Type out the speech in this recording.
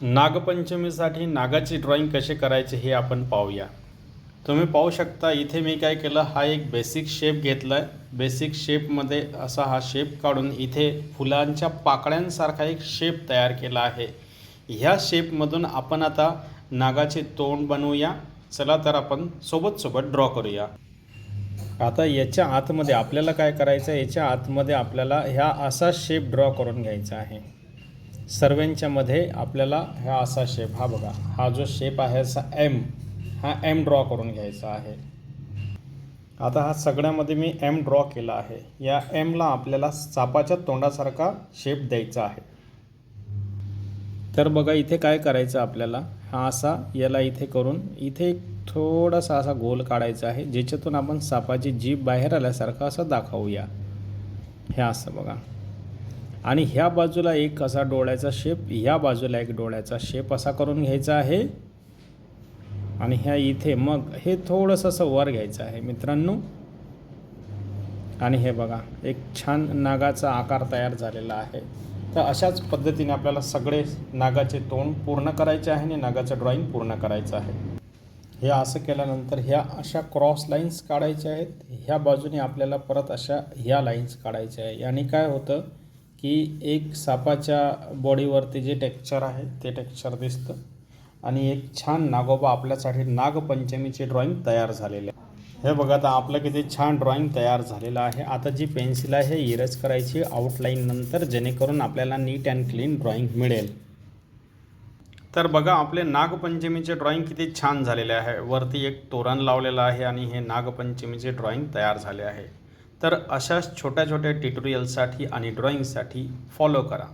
नागपंचमीसाठी नागाची drawing कसे करायचे हे आपण पाहूया। तुम्ही पाहू शकता इथे मी काय केलं, हा एक बेसिक शेप घेतला आहे। बेसिक शेपमध्ये असा हा शेप काढून इथे फुलांच्या पाकळ्यांसारखा एक शेप तयार केला आहे। ह्या शेपमधून आपण आता नागाचे तोंड बनवूया। चला तर आपण सोबत ड्रॉ करूया। आता याच्या आतमध्ये आपल्याला काय करायचं आहे, याच्या आतमध्ये आपल्याला ह्या असा शेप ड्रॉ करून घ्यायचा आहे। सर्वांच्या मध्ये आपल्याला हा असा शेप, हा बघा, हा जो शेप आहे असा हा एम ड्रॉ करून घ्यायचा आहे। आता हा सगळ्यामध्ये मी एम ड्रॉ केला आहे। या एमला आपल्याला सापाच्या तोंडासारखा शेप द्यायचा आहे। तर बघा इथे काय करायचं आपल्याला, हा असा याला इथे करून इथे थोडासा असा गोल काढायचा आहे, ज्याच्यातून आपण सापाची जीभ बाहेर आल्यासारखं असं दाखवूया। हे असं बघा, आणि ह्या बाजूला एक असा डोळ्याचा शेप, ह्या बाजूला एक डोळ्याचा शेप असा करून घ्यायचा आहे। आणि ह्या इथे मग हे थोडंसं असं वर घ्यायचं आहे मित्रांनो। आणि हे बघा एक छान नागाचा आकार तयार झालेला आहे। तर अशाच पद्धतीने आपल्याला सगळे नागाचे तोंड पूर्ण करायचे आहे आणि नागाचं ड्रॉइंग पूर्ण करायचं आहे। हे असं केल्यानंतर ह्या अशा क्रॉस लाईन्स काढायच्या आहेत। ह्या बाजूने आपल्याला परत अशा ह्या लाईन्स काढायच्या आहे। याने काय होतं की एक सापाच्या बॉडीवरती जे टेक्स्चर आहे ते टेक्स्चर दिसतं आणि एक छान नागोबा आपल्यासाठी नागपंचमीचे ड्रॉइंग तयार झालेले आहे। हे बघा आता आपलं किती छान ड्रॉइंग तयार झालेलं आहे। आता जी पेन्सिल आहे हे इरेज करायची आउटलाईन नंतर, जेणेकरून आपल्याला नीट अँड क्लीन ड्रॉइंग मिळेल। तर बघा आपले नागपंचमीचे ड्रॉइंग किती छान झालेले आहे। वरती एक तोरण लावलेलं आहे आणि हे नागपंचमीचे ड्रॉइंग तयार झाले आहे। तर अशाच छोट्या छोट्या ट्युटोरियलसाठी आणि ड्रॉइंगसाठी फॉलो करा।